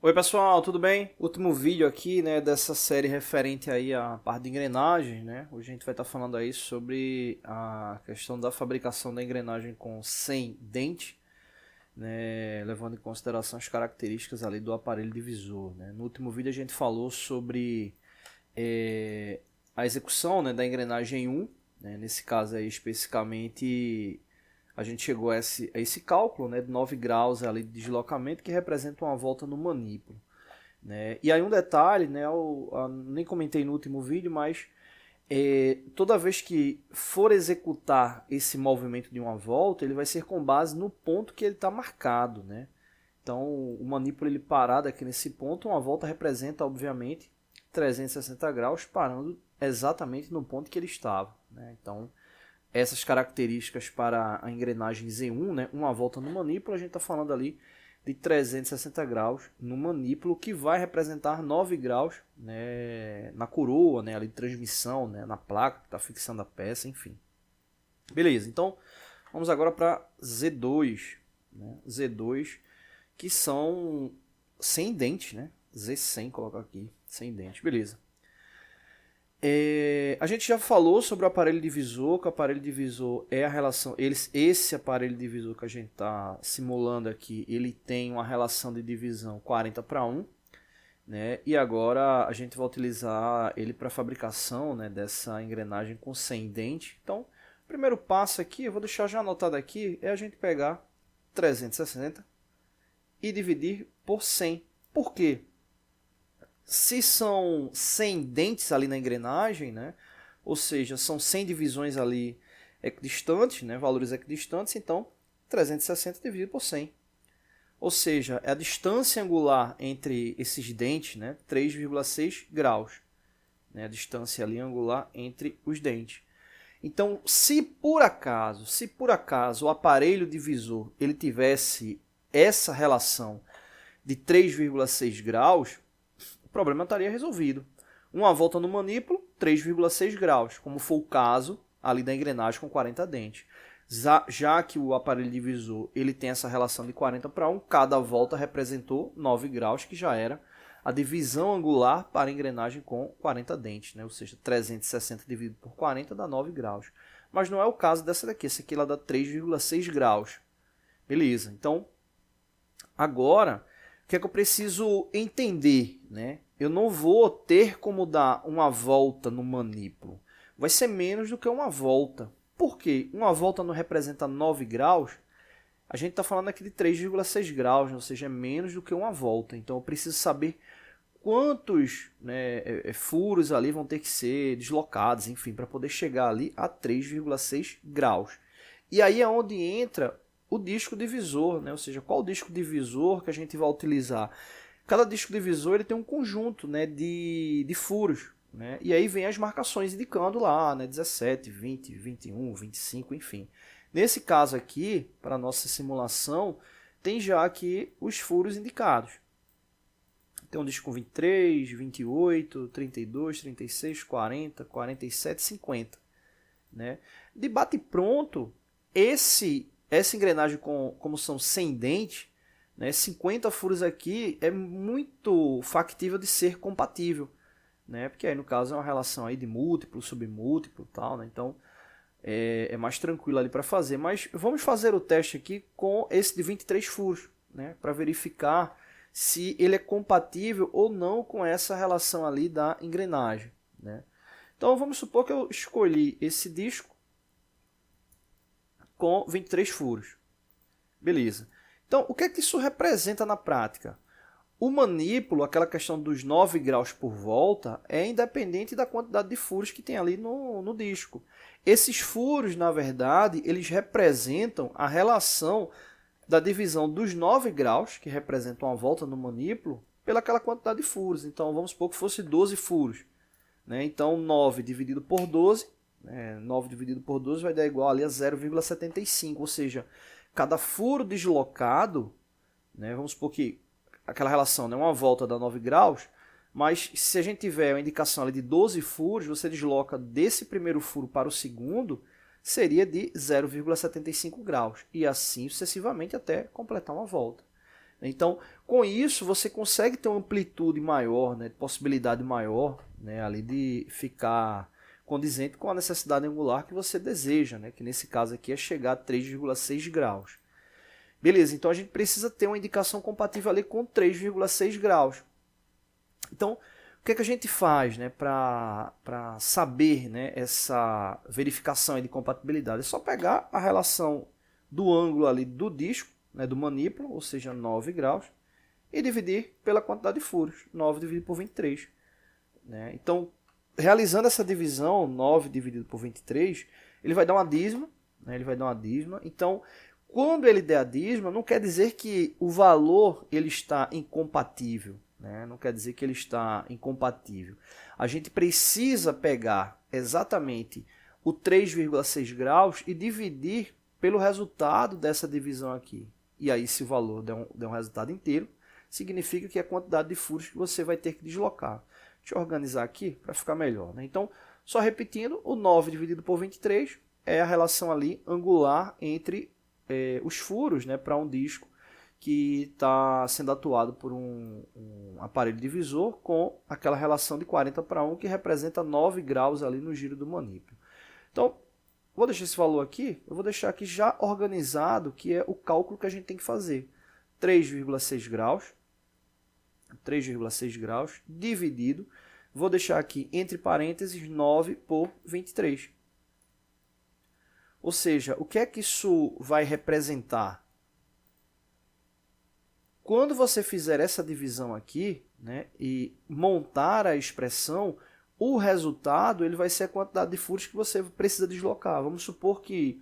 Oi pessoal, tudo bem? Último vídeo aqui, né, dessa série referente aí à parte de engrenagem, né? Hoje a gente vai estar falando aí sobre a questão da fabricação da engrenagem com sem dente, né, levando em consideração as características ali do aparelho divisor, né? No último vídeo a gente falou sobre a execução, né, da engrenagem 1, né? Nesse caso aí especificamente a gente chegou a esse cálculo, né, de 9 graus ali de deslocamento que representa uma volta no manípulo, né? E aí um detalhe, né, eu nem comentei no último vídeo, mas toda vez que for executar esse movimento de uma volta, ele vai ser com base no ponto que ele está marcado, né? Então o manípulo ele parado aqui nesse ponto, uma volta representa obviamente 360 graus parando exatamente no ponto que ele estava, né? Então essas características para a engrenagem Z1, né, uma volta no manípulo, a gente está falando ali de 360 graus no manípulo, que vai representar 9 graus, né, na coroa, né, ali de transmissão, né, na placa que está fixando a peça, enfim. Beleza, então vamos agora para Z2, né, Z2, que são sem dente, né, Z100, colocar aqui, sem dente, beleza. A gente já falou sobre o aparelho divisor, que o aparelho divisor é a relação. Esse aparelho divisor que a gente está simulando aqui, ele tem uma relação de divisão 40:1, né? E agora a gente vai utilizar ele para a fabricação, né, dessa engrenagem com 100 dente. Então, o primeiro passo aqui, eu vou deixar já anotado aqui, é a gente pegar 360 e dividir por 100. Por quê? Se são 100 dentes ali na engrenagem, né? Ou seja, são 100 divisões ali equidistantes, né? Valores equidistantes, então 360 dividido por 100. Ou seja, é a distância angular entre esses dentes, né? 3,6 graus. Né? A distância ali angular entre os dentes. Então, se por acaso o aparelho divisor ele tivesse essa relação de 3,6 graus, o problema estaria resolvido. Uma volta no manípulo, 3,6 graus, como foi o caso ali da engrenagem com 40 dentes. Já que o aparelho divisor ele tem essa relação de 40:1, cada volta representou 9 graus, que já era a divisão angular para a engrenagem com 40 dentes, né? Ou seja, 360 dividido por 40 dá 9 graus. Mas não é o caso dessa daqui, essa aqui ela dá 3,6 graus. Beleza, então agora o que é que eu preciso entender, né? Eu não vou ter como dar uma volta no manípulo. Vai ser menos do que uma volta. Por quê? Uma volta não representa 9 graus. A gente está falando aqui de 3,6 graus, ou seja, é menos do que uma volta. Então eu preciso saber quantos, né, furos ali vão ter que ser deslocados, enfim, para poder chegar ali a 3,6 graus. E aí é onde entra o disco divisor, né? Ou seja, qual o disco divisor que a gente vai utilizar. Cada disco divisor ele tem um conjunto, né, de furos, né? E aí vem as marcações indicando lá, né, 17, 20, 21, 25, enfim. Nesse caso aqui, para a nossa simulação, tem já aqui os furos indicados. Tem um disco com 23, 28, 32, 36, 40, 47, 50. Né? De bate pronto, essa engrenagem como são 100 dentes, né, 50 furos aqui é muito factível de ser compatível, né, porque aí no caso é uma relação aí de múltiplo, submúltiplo e tal, né, então é mais tranquilo ali para fazer. Mas vamos fazer o teste aqui com esse de 23 furos, né, para verificar se ele é compatível ou não com essa relação ali da engrenagem. Né. Então vamos supor que eu escolhi esse disco com 23 furos. Beleza. Então, o que é que isso representa na prática? O manípulo, aquela questão dos 9 graus por volta, é independente da quantidade de furos que tem ali no disco. Esses furos, na verdade, eles representam a relação da divisão dos 9 graus, que representam a volta no manípulo, pelaquela quantidade de furos. Então, vamos supor que fosse 12 furos. Né? Então, 9 dividido por 12, 9 dividido por 12 vai dar igual ali a 0,75, ou seja, cada furo deslocado, né, vamos supor que aquela relação, né, uma volta dá 9 graus, mas se a gente tiver uma indicação ali de 12 furos, você desloca desse primeiro furo para o segundo, seria de 0,75 graus, e assim sucessivamente até completar uma volta. Então, com isso, você consegue ter uma amplitude maior, né, possibilidade maior, né, ali de ficar condizente com a necessidade angular que você deseja, né, que nesse caso aqui é chegar a 3,6 graus. Beleza, então a gente precisa ter uma indicação compatível ali com 3,6 graus. Então, o que é que a gente faz, né, para saber, né, essa verificação de compatibilidade? É só pegar a relação do ângulo ali do disco, né, do manípulo, ou seja, 9 graus, e dividir pela quantidade de furos, 9 dividido por 23. Né? Então, realizando essa divisão, 9 dividido por 23, ele vai dar uma dízima, né? Ele vai dar uma dízima. Então, quando ele der a dízima, não quer dizer que o valor ele está incompatível. Né? Não quer dizer que ele está incompatível. A gente precisa pegar exatamente o 3,6 graus e dividir pelo resultado dessa divisão aqui. E aí, se o valor der um resultado inteiro, significa que é a quantidade de furos que você vai ter que deslocar. Deixa eu organizar aqui para ficar melhor. Né? Então, só repetindo, o 9 dividido por 23 é a relação ali angular entre os furos, né, para um disco que está sendo atuado por um aparelho divisor com aquela relação de 40:1 que representa 9 graus ali no giro do manípulo. Então, vou deixar esse valor aqui, eu vou deixar aqui já organizado, que é o cálculo que a gente tem que fazer. 3,6 graus, 3,6 graus dividido, vou deixar aqui entre parênteses 9 por 23. Ou seja, o que é que isso vai representar? Quando você fizer essa divisão aqui, né, e montar a expressão, o resultado ele vai ser a quantidade de furos que você precisa deslocar. Vamos supor que,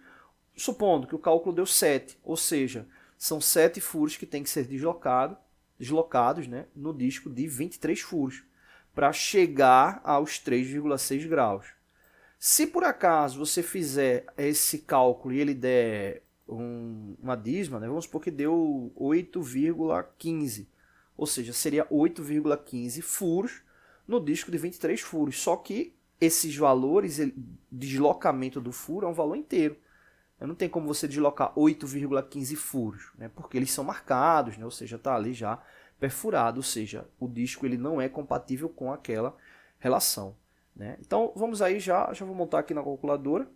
supondo que o cálculo deu 7, ou seja, são 7 furos que tem que ser deslocados, né, no disco de 23 furos, para chegar aos 3,6 graus. Se por acaso você fizer esse cálculo e ele der uma dízima, né, vamos supor que deu 8,15, ou seja, seria 8,15 furos no disco de 23 furos, só que esses valores, deslocamento do furo é um valor inteiro. Não tem como você deslocar 8,15 furos, né? Porque eles são marcados, né? Ou seja, está ali já perfurado, ou seja, o disco ele não é compatível com aquela relação. Né? Então, vamos aí, já vou montar aqui na calculadora,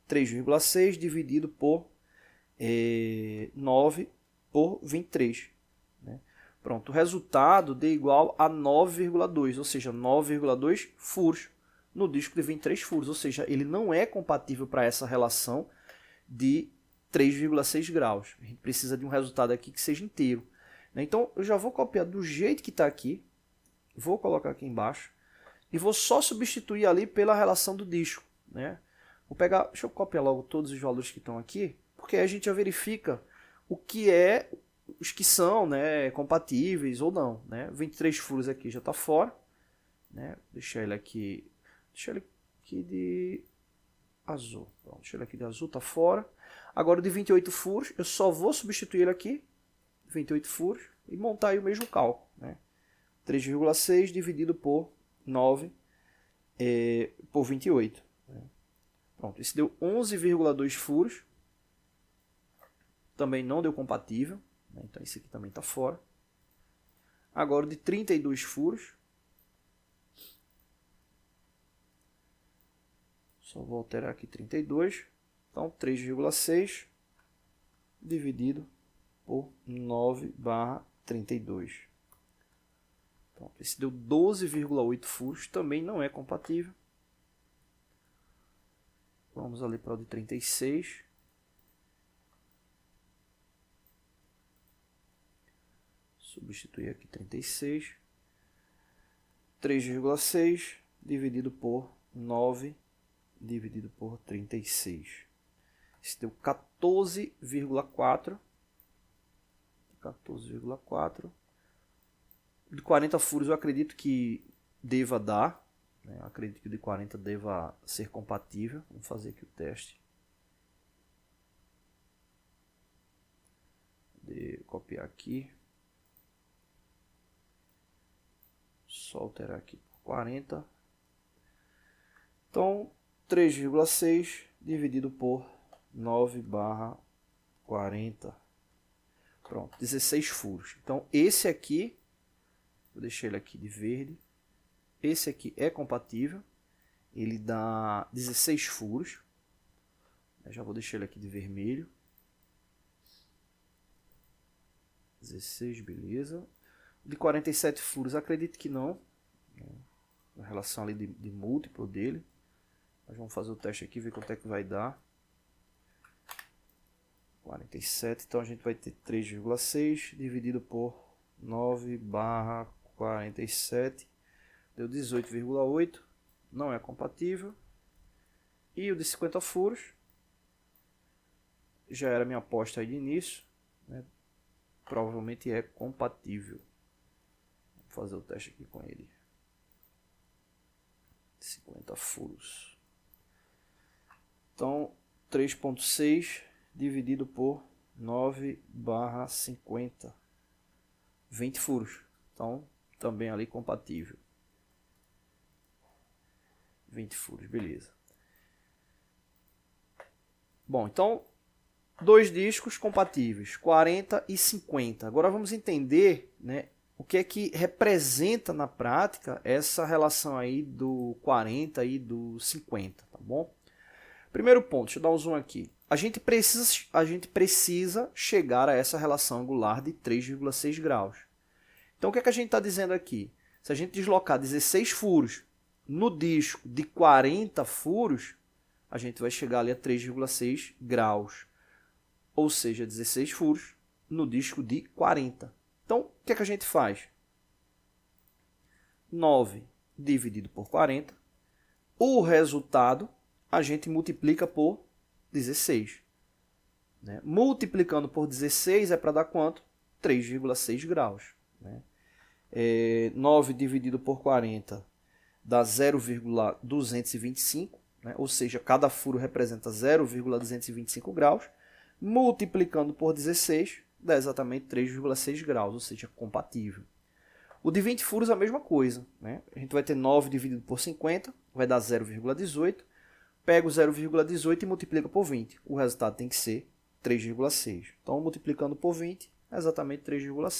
3,6 dividido por 9 por 23. Né? Pronto, o resultado deu igual a 9,2, ou seja, 9,2 furos no disco de 23 furos, ou seja, ele não é compatível para essa relação de 3,6 graus. A gente precisa de um resultado aqui que seja inteiro. Né? Então, eu já vou copiar do jeito que está aqui, vou colocar aqui embaixo, e vou só substituir ali pela relação do disco. Né? Vou pegar, deixa eu copiar logo todos os valores que estão aqui, porque aí a gente já verifica o que é, os que são, né, compatíveis ou não. Né? 23 furos aqui já está fora. Né? Deixar ele aqui de azul. Pronto, deixa ele aqui de azul, está fora. Agora o de 28 furos, eu só vou substituir ele aqui, 28 furos, e montar aí o mesmo cálculo. Né? 3,6 dividido por 9 por 28. Né? Pronto, isso deu 11,2 furos. Também não deu compatível. Né? Então esse aqui também está fora. Agora de 32 furos. Só vou alterar aqui 32. Então 3,6 dividido por 9/32. Pronto, esse deu 12,8 furos, também não é compatível. Vamos ali para o de 36. Substituir aqui 36. 3,6 dividido por 9 dividido por 36. Esse deu 14,4. 14,4. De 40 furos eu acredito que deva dar. Né? Eu acredito que o de 40 deva ser compatível. Vamos fazer aqui o teste. De copiar aqui. Só alterar aqui por 40. Então, 3,6 dividido por 9/40. Pronto, 16 furos. Então, esse aqui, vou deixar ele aqui de verde. Esse aqui é compatível. Ele dá 16 furos. Eu já vou deixar ele aqui de vermelho. 16, beleza. De 47 furos, acredito que não. Na relação ali de múltiplo dele. Nós vamos fazer o teste aqui, ver quanto é que vai dar. 47, então a gente vai ter 3,6 dividido por 9/47. Deu 18,8. Não é compatível. E o de 50 furos. Já era minha aposta aí de início, né? Provavelmente é compatível. Vou fazer o teste aqui com ele. 50 furos. Então, 3,6 dividido por 9/50. 20 furos. Então, também ali compatível. 20 furos, beleza. Bom, então, dois discos compatíveis, 40 e 50. Agora vamos entender, né, o que é que representa na prática essa relação aí do 40 e do 50, tá bom? Primeiro ponto, deixa eu dar um zoom aqui. A gente precisa chegar a essa relação angular de 3,6 graus. Então o que é que a gente está dizendo aqui? Se a gente deslocar 16 furos no disco de 40 furos, a gente vai chegar ali a 3,6 graus. Ou seja, 16 furos no disco de 40. Então, o que é que a gente faz? 9 dividido por 40. O resultado a gente multiplica por 16. Né? Multiplicando por 16 é para dar quanto? 3,6 graus. Né? 9 dividido por 40 dá 0,225. Né? Ou seja, cada furo representa 0,225 graus. Multiplicando por 16 dá exatamente 3,6 graus, ou seja, compatível. O de 20 furos é a mesma coisa. Né? A gente vai ter 9 dividido por 50, vai dar 0,18. Pega o 0,18 e multiplica por 20. O resultado tem que ser 3,6. Então, multiplicando por 20 é exatamente 3,6. Ou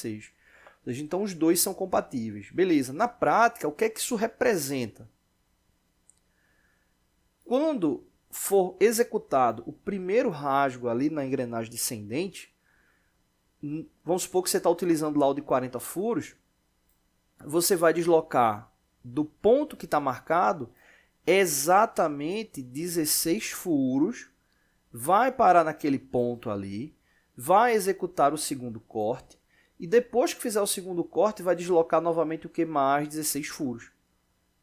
seja, então, os dois são compatíveis. Beleza. Na prática, o que é que isso representa? Quando for executado o primeiro rasgo ali na engrenagem descendente, vamos supor que você está utilizando lá o de 40 furos, você vai deslocar do ponto que está marcado exatamente 16 furos, vai parar naquele ponto ali, vai executar o segundo corte, e depois que fizer o segundo corte, vai deslocar novamente o que? Mais 16 furos.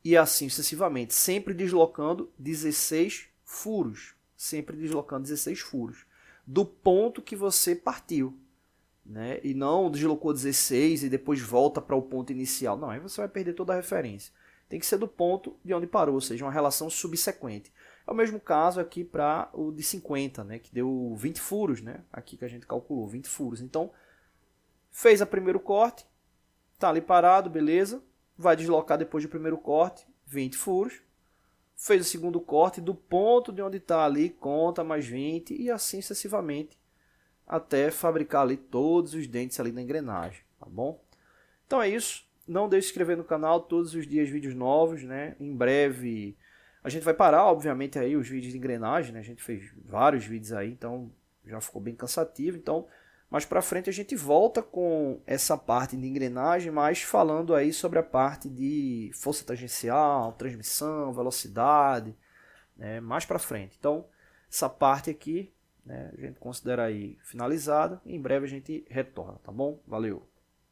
E assim sucessivamente, sempre deslocando 16 furos. Sempre deslocando 16 furos. Do ponto que você partiu. Né? E não deslocou 16 e depois volta para o ponto inicial. Não, aí você vai perder toda a referência. Tem que ser do ponto de onde parou, ou seja, uma relação subsequente. É o mesmo caso aqui para o de 50, né? Que deu 20 furos, né? Aqui que a gente calculou, 20 furos. Então, fez o primeiro corte, está ali parado, beleza. Vai deslocar depois do primeiro corte, 20 furos. Fez o segundo corte, do ponto de onde está ali, conta mais 20 e assim sucessivamente, até fabricar ali todos os dentes ali da engrenagem, tá bom? Então é isso. Não deixe de se inscrever no canal, todos os dias vídeos novos, né? Em breve a gente vai parar, obviamente, aí os vídeos de engrenagem, né? A gente fez vários vídeos aí, então já ficou bem cansativo. Então, mais pra frente a gente volta com essa parte de engrenagem, mas falando aí sobre a parte de força tangencial, transmissão, velocidade, né? Mais pra frente. Então, essa parte aqui, né, a gente considera aí finalizada e em breve a gente retorna, tá bom? Valeu!